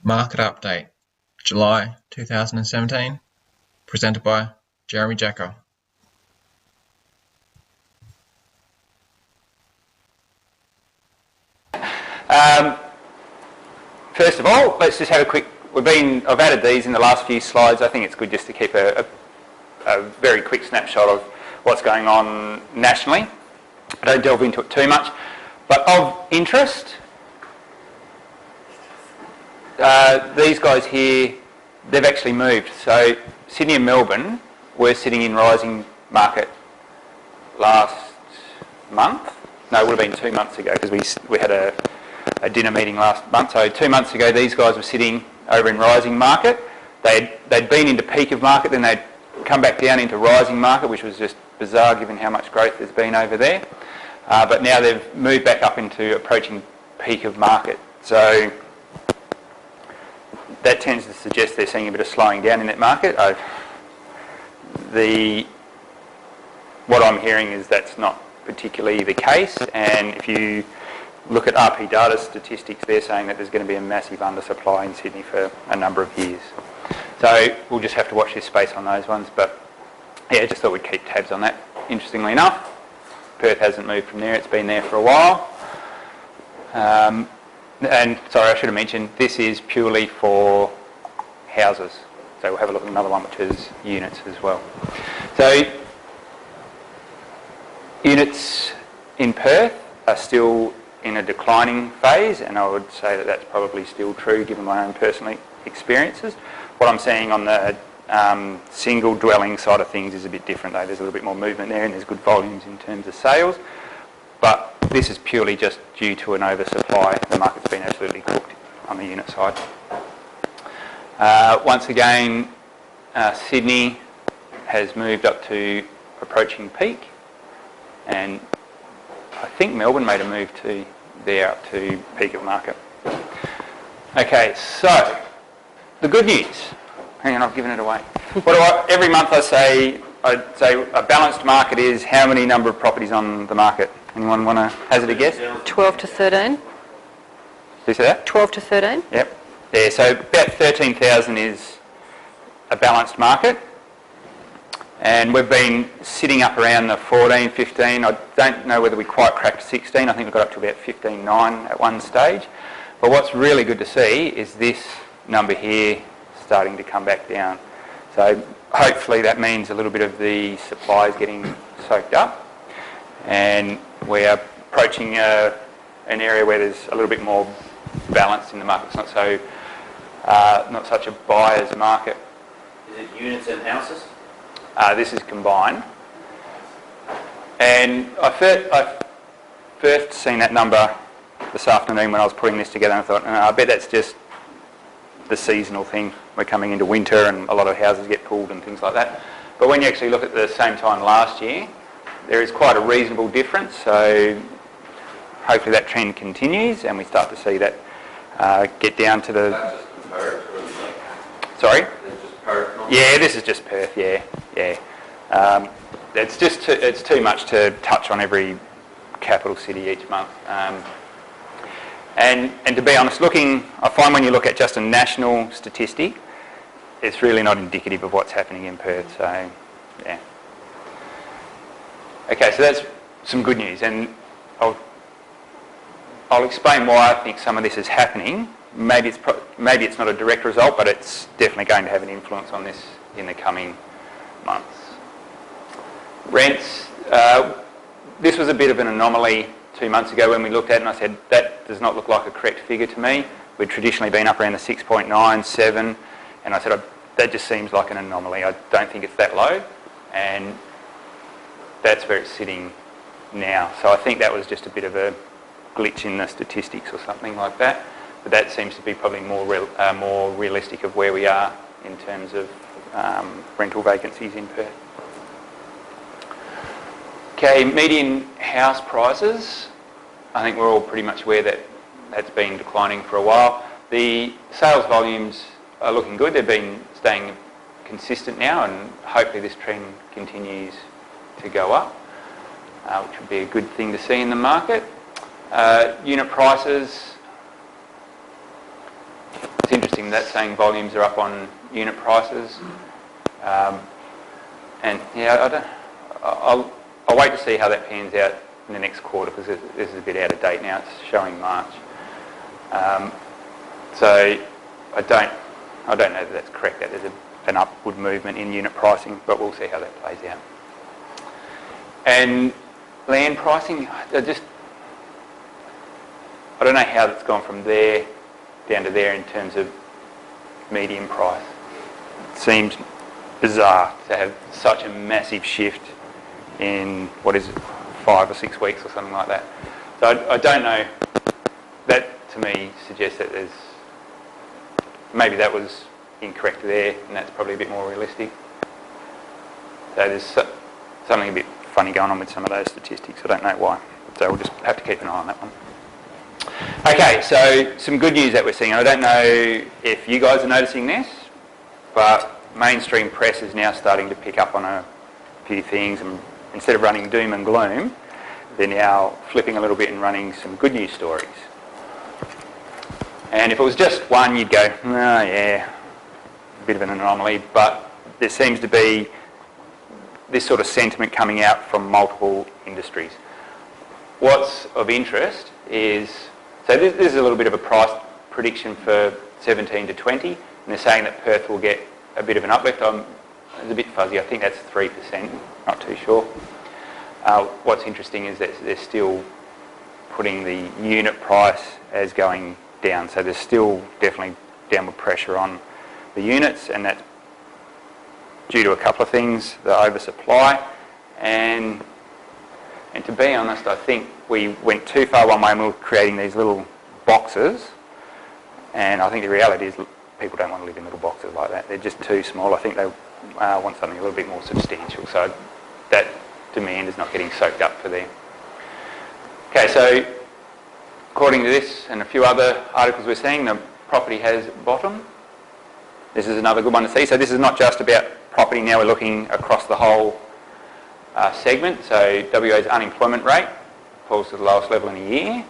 Market Update, July 2017, presented by Jeremy Jacker. First of all, let's just have a quick, I've added these in the last few slides. I think it's good just to keep a very quick snapshot of what's going on nationally. I don't delve into it too much, but of interest, these guys here, they've actually moved. So Sydney and Melbourne were sitting in rising market last month. No, it would have been 2 months ago because we had a dinner meeting last month. So 2 months ago, these guys were sitting over in rising market. They'd been into peak of market, then they'd come back down into rising market, which was just bizarre given how much growth there's been over there. But now they've moved back up into approaching peak of market. So that tends to suggest they're seeing a bit of slowing down in that market. What I'm hearing is that's not particularly the case, and if you look at RP data statistics, they're saying that there's going to be a massive undersupply in Sydney for a number of years. So we'll just have to watch this space on those ones, but yeah, just thought we'd keep tabs on that. Interestingly enough, Perth hasn't moved from there, it's been there for a while. And sorry, I should have mentioned, this is purely for houses. So we'll have a look at another one which is units as well. So units in Perth are still in a declining phase, and I would say that that's probably still true given my own personal experiences. What I'm seeing on the single dwelling side of things is a bit different though. There's a little bit more movement there and there's good volumes in terms of sales, but this is purely just due to an oversupply. The market's been absolutely cooked on the unit side. Once again, Sydney has moved up to approaching peak, and I think Melbourne made a move to there up to peak of market. Okay, so the good news. Hang on, I've given it away. Every month I'd say a balanced market is how many number of properties on the market. Anyone want to hazard a guess? 12 to 13. Who said that? 12 to 13. Yep. Yeah, so about 13,000 is a balanced market. And we've been sitting up around the 14, 15. I don't know whether we quite cracked 16. I think we got up to about 15.9 at one stage. But what's really good to see is this number here starting to come back down. So hopefully that means a little bit of the supply is getting soaked up, and we're approaching an area where there's a little bit more balance in the market. It's not such a buyer's market. Is it units and houses? This is combined. And I first seen that number this afternoon when I was putting this together, and I thought, I bet that's just the seasonal thing. We're coming into winter and a lot of houses get pulled and things like that. But when you actually look at the same time last year, there is quite a reasonable difference. So hopefully that trend continues and we start to see that get down to the... That's just Perth, or is it Sorry? It's just Perth, not Yeah, this is just Perth, yeah. It's too much to touch on every capital city each month. And to be honest, I find when you look at just a national statistic, it's really not indicative of what's happening in Perth, so yeah. Okay, so that's some good news, and I'll explain why I think some of this is happening. Maybe it's not a direct result, but it's definitely going to have an influence on this in the coming months. Rents, this was a bit of an anomaly 2 months ago when we looked at it, and I said, that does not look like a correct figure to me. We'd traditionally been up around the 6.9, 7, and I said, that just seems like an anomaly. I don't think it's that low, and that's where it's sitting now. So I think that was just a bit of a glitch in the statistics or something like that, but that seems to be probably more realistic of where we are in terms of rental vacancies in Perth. Okay, median house prices. I think we're all pretty much aware that that's been declining for a while. The sales volumes are looking good. They've been staying consistent now, and hopefully this trend continues to go up, which would be a good thing to see in the market. Unit prices, it's interesting. interesting, that's saying volumes are up on unit prices. And yeah, I'll wait to see how that pans out in the next quarter, because this is a bit out of date now. It's showing March. So I don't know that that's correct, that there's an upward movement in unit pricing, but we'll see how that plays out. And land pricing, I don't know how that's gone from there down to there in terms of median price. It seems bizarre to have such a massive shift in, 5 or 6 weeks or something like that. So I don't know. That to me suggests that maybe that was incorrect there, and that's probably a bit more realistic. So there's something a bit funny going on with some of those statistics. I don't know why. So we'll just have to keep an eye on that one. Okay, so some good news that we're seeing. I don't know if you guys are noticing this, but mainstream press is now starting to pick up on a few things, and instead of running doom and gloom, they're now flipping a little bit and running some good news stories. And if it was just one, you'd go, oh yeah, a bit of an anomaly, but there seems to be this sort of sentiment coming out from multiple industries. What's of interest is, so this is a little bit of a price prediction for 17 to 20, and they're saying that Perth will get a bit of an uplift. It's a bit fuzzy, I think that's 3%, not too sure. What's interesting is that they're still putting the unit price as going down, so there's still definitely downward pressure on the units, and that's due to a couple of things: the oversupply, and to be honest, I think we went too far one way and we were creating these little boxes, and I think the reality is people don't want to live in little boxes like that. They're just too small. I think they want something a little bit more substantial, so that demand is not getting soaked up for them. Okay, so according to this and a few other articles we're seeing, the property has bottomed. This is another good one to see. So this is not just about property. Now we're looking across the whole segment. So WA's unemployment rate falls to the lowest level in a year.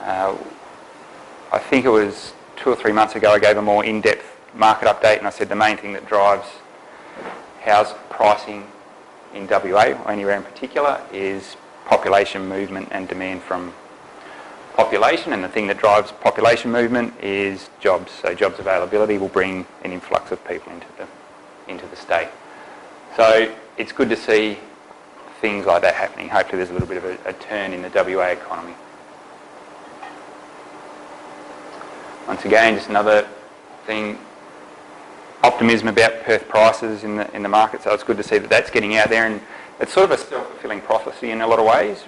I think it was 2 or 3 months ago I gave a more in-depth market update, and I said the main thing that drives house pricing in WA, or anywhere in particular, is population movement and demand from population, and the thing that drives population movement is jobs. So jobs availability will bring an influx of people into the state. So it's good to see things like that happening. Hopefully there's a little bit of a turn in the WA economy. Once again, just another thing, optimism about Perth prices in the market. So it's good to see that that's getting out there, and it's sort of a self-fulfilling prophecy in a lot of ways.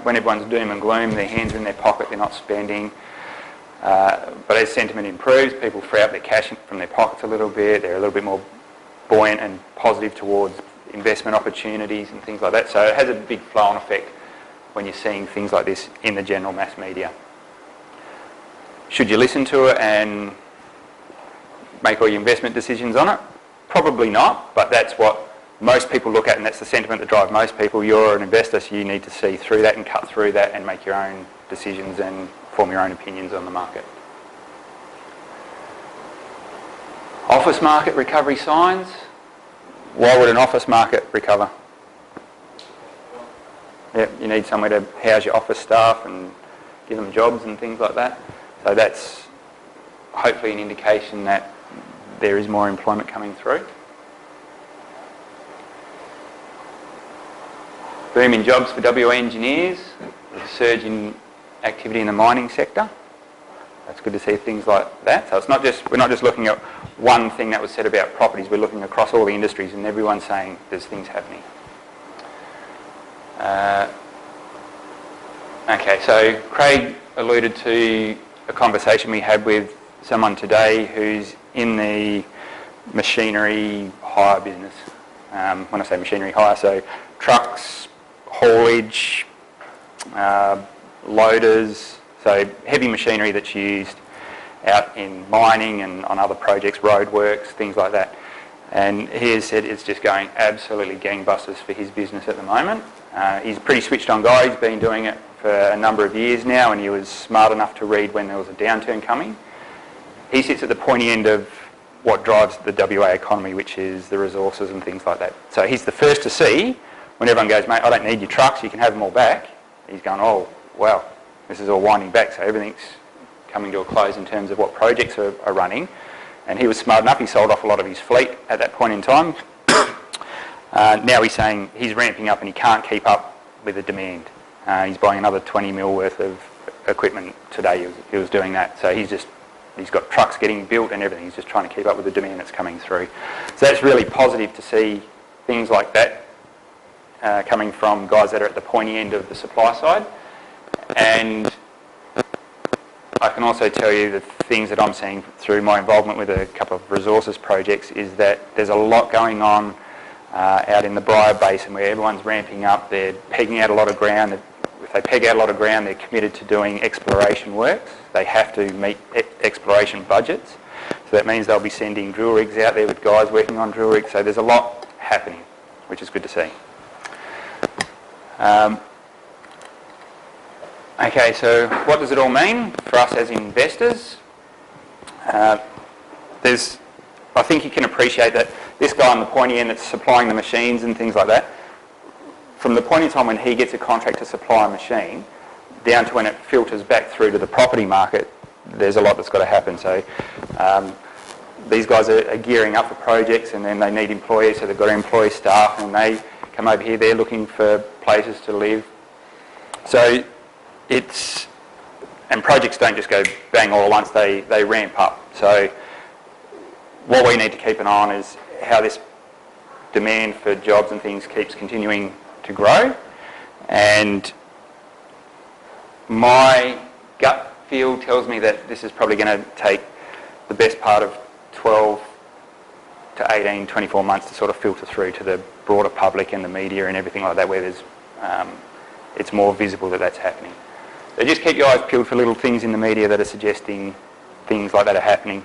When everyone's doom and gloom, their hands are in their pocket, they're not spending. But as sentiment improves, people free up their cash from their pockets a little bit. They're a little bit more buoyant and positive towards investment opportunities and things like that. So it has a big flow-on effect when you're seeing things like this in the general mass media. Should you listen to it and make all your investment decisions on it? Probably not, but that's what most people look at, and that's the sentiment that drives most people. You're an investor, so you need to see through that and cut through that and make your own decisions and form your own opinions on the market. Office market recovery signs. Why would an office market recover? Yep, you need somewhere to house your office staff and give them jobs and things like that. So that's hopefully an indication that there is more employment coming through. Boom in jobs for WA engineers, with a surge in activity in the mining sector. It's good to see things like that. So it's not just, we're not just looking at one thing that was said about properties, we're looking across all the industries and everyone's saying there's things happening. Okay, so Craig alluded to a conversation we had with someone today who's in the machinery hire business. When I say machinery hire, so trucks, haulage, loaders, so heavy machinery that's used out in mining and on other projects, roadworks, things like that. And he has said it's just going absolutely gangbusters for his business at the moment. He's a pretty switched on guy. He's been doing it for a number of years now, and he was smart enough to read when there was a downturn coming. he sits at the pointy end of what drives the WA economy, which is the resources and things like that. So he's the first to see, when everyone goes, mate, I don't need your trucks, you can have them all back. He's going, oh, wow, this is all winding back, so everything's coming to a close in terms of what projects are running. And he was smart enough, he sold off a lot of his fleet at that point in time. Now he's saying he's ramping up and he can't keep up with the demand. He's buying another 20 mil worth of equipment today. He was doing that. So he's got trucks getting built and everything. He's just trying to keep up with the demand that's coming through. So that's really positive to see things like that coming from guys that are at the pointy end of the supply side. And I can also tell you the things that I'm seeing through my involvement with a couple of resources projects is that there's a lot going on out in the Briar Basin where everyone's ramping up. They're pegging out a lot of ground. If they peg out a lot of ground, they're committed to doing exploration works. They have to meet exploration budgets. So that means they'll be sending drill rigs out there with guys working on drill rigs. So there's a lot happening, which is good to see. Okay, so what does it all mean for us as investors? I think you can appreciate that this guy on the pointy end that's supplying the machines and things like that, from the point in time when he gets a contract to supply a machine, down to when it filters back through to the property market, there's a lot that's got to happen. So these guys are gearing up for projects and then they need employees, so they've got to employ staff and they come over here, they're looking for places to live. So and projects don't just go bang all at once, they ramp up. So what we need to keep an eye on is how this demand for jobs and things keeps continuing to grow. And my gut feel tells me that this is probably going to take the best part of 12 to 18, 24 months to sort of filter through to the broader public and the media and everything like that, where there's it's more visible that that's happening. So just keep your eyes peeled for little things in the media that are suggesting things like that are happening.